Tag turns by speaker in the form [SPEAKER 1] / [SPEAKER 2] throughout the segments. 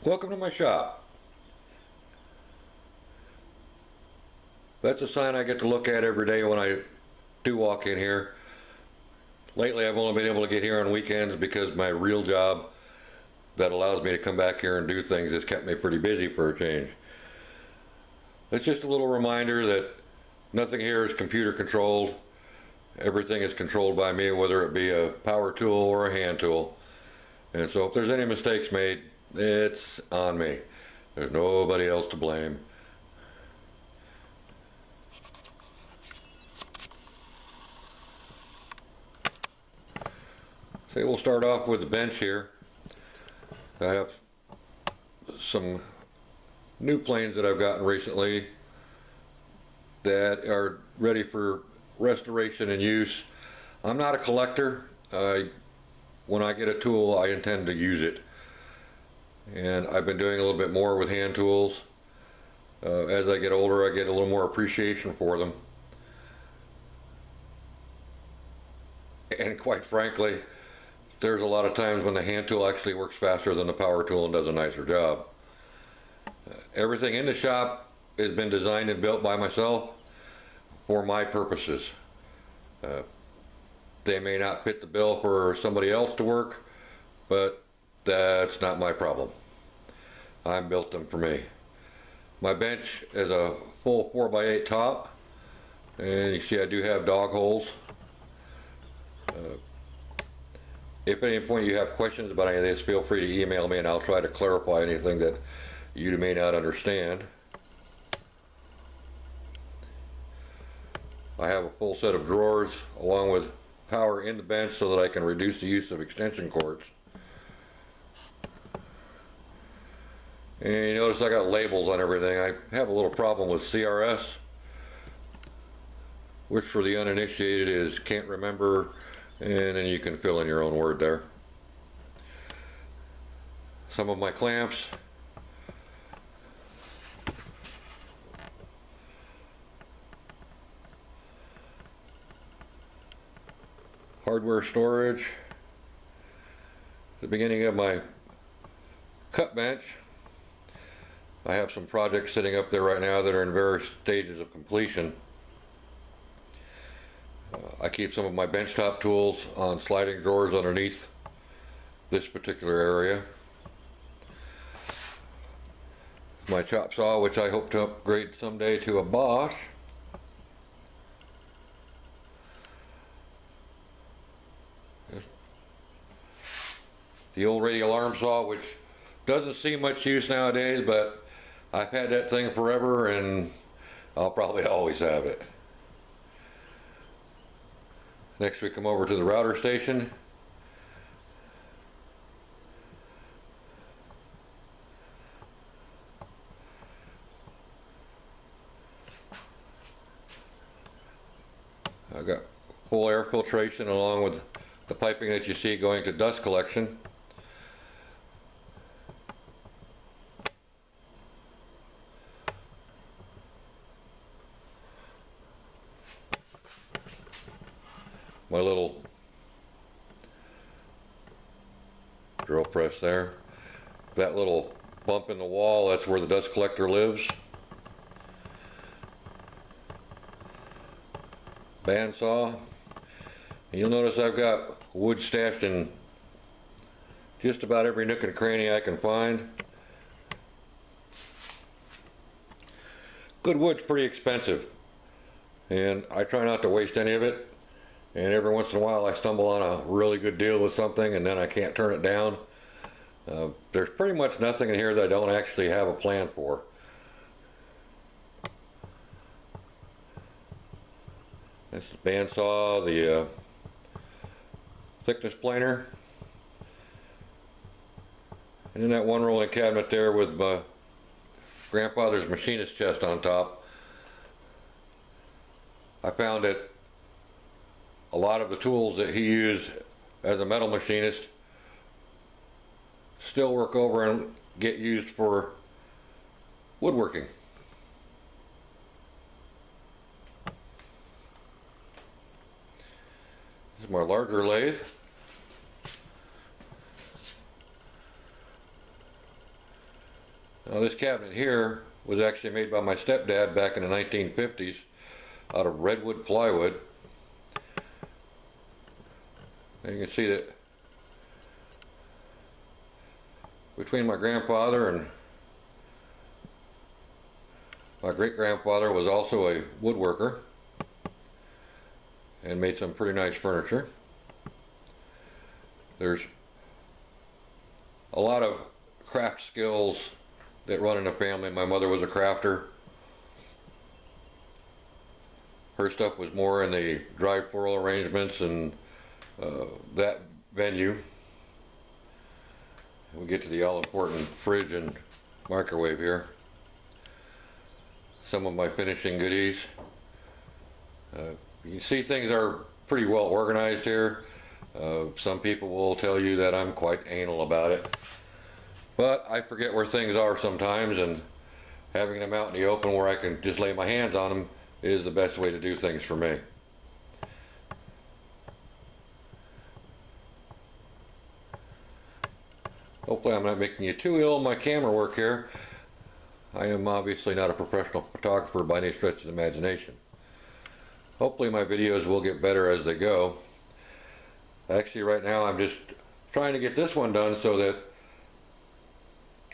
[SPEAKER 1] Welcome to my shop. That's a sign I get to look at every day when I do walk in here. Lately I've only been able to get here on weekends because my real job that allows me to come back here and do things has kept me pretty busy for a change. It's just a little reminder that nothing here is computer controlled. Everything is controlled by me, whether it be a power tool or a hand tool. And so if there's any mistakes made, it's on me. There's nobody else to blame. So we'll start off with the bench here. I have some new planes that I've gotten recently that are ready for restoration and use. I'm not a collector. When I get a tool, I intend to use it. And I've been doing a little bit more with hand tools. As I get older, I get a little more appreciation for them. And quite frankly, there's a lot of times when the hand tool actually works faster than the power tool and does a nicer job. Everything in the shop has been designed and built by myself for my purposes. They may not fit the bill for somebody else to work, but that's not my problem. I built them for me. My bench is a full 4x8 top, and you see I do have dog holes. If at any point you have questions about any of this, feel free to email me and I'll try to clarify anything that you may not understand. I have a full set of drawers along with power in the bench so that I can reduce the use of extension cords. And you notice I got labels on everything. I have a little problem with CRS, which for the uninitiated is can't remember, and then you can fill in your own word there. Some of my clamps. Hardware storage. The beginning of my cut bench. I have some projects sitting up there right now that are in various stages of completion. I keep some of my benchtop tools on sliding drawers underneath this particular area. My chop saw, which I hope to upgrade someday to a Bosch. The old radial arm saw, which doesn't see much use nowadays, but I've had that thing forever and I'll probably always have it. Next we come over to the router station. I've got full air filtration along with the piping that you see going to dust collection. My little drill press there. That little bump in the wall, that's where the dust collector lives. Bandsaw. And you'll notice I've got wood stashed in just about every nook and cranny I can find. Good wood's pretty expensive, and I try not to waste any of it. And every once in a while I stumble on a really good deal with something and then I can't turn it down. There's pretty much nothing in here that I don't actually have a plan for. That's the bandsaw, the thickness planer. And then that one rolling cabinet there with my grandfather's machinist chest on top. I found that a lot of the tools that he used as a metal machinist still work over and get used for woodworking. This is my larger lathe. Now this cabinet here was actually made by my stepdad back in the 1950s out of redwood plywood. And you can see that between my grandfather and my great-grandfather was also a woodworker and made some pretty nice furniture. There's a lot of craft skills that run in the family. My mother was a crafter. Her stuff was more in the dry floral arrangements and that venue. We get to the all-important fridge and microwave here. Some of my finishing goodies. You can see things are pretty well organized here. Some people will tell you that I'm quite anal about it, but I forget where things are sometimes, and having them out in the open where I can just lay my hands on them is the best way to do things for me. Hopefully I'm not making you too ill in my camera work here. I am obviously not a professional photographer by any stretch of the imagination. Hopefully my videos will get better as they go. Actually right now I'm just trying to get this one done so that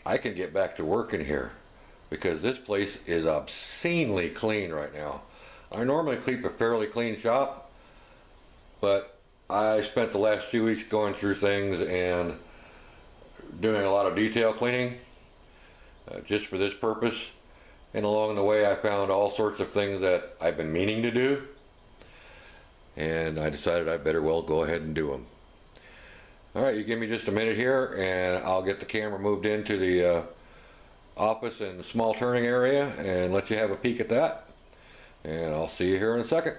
[SPEAKER 1] I can get back to work in here, because this place is obscenely clean right now. I normally keep a fairly clean shop, but I spent the last few weeks going through things and doing a lot of detail cleaning just for this purpose, and along the way I found all sorts of things that I've been meaning to do, and I decided I better well go ahead and do them. Alright, you give me just a minute here and I'll get the camera moved into the office and the small turning area and let you have a peek at that, and I'll see you here in a second.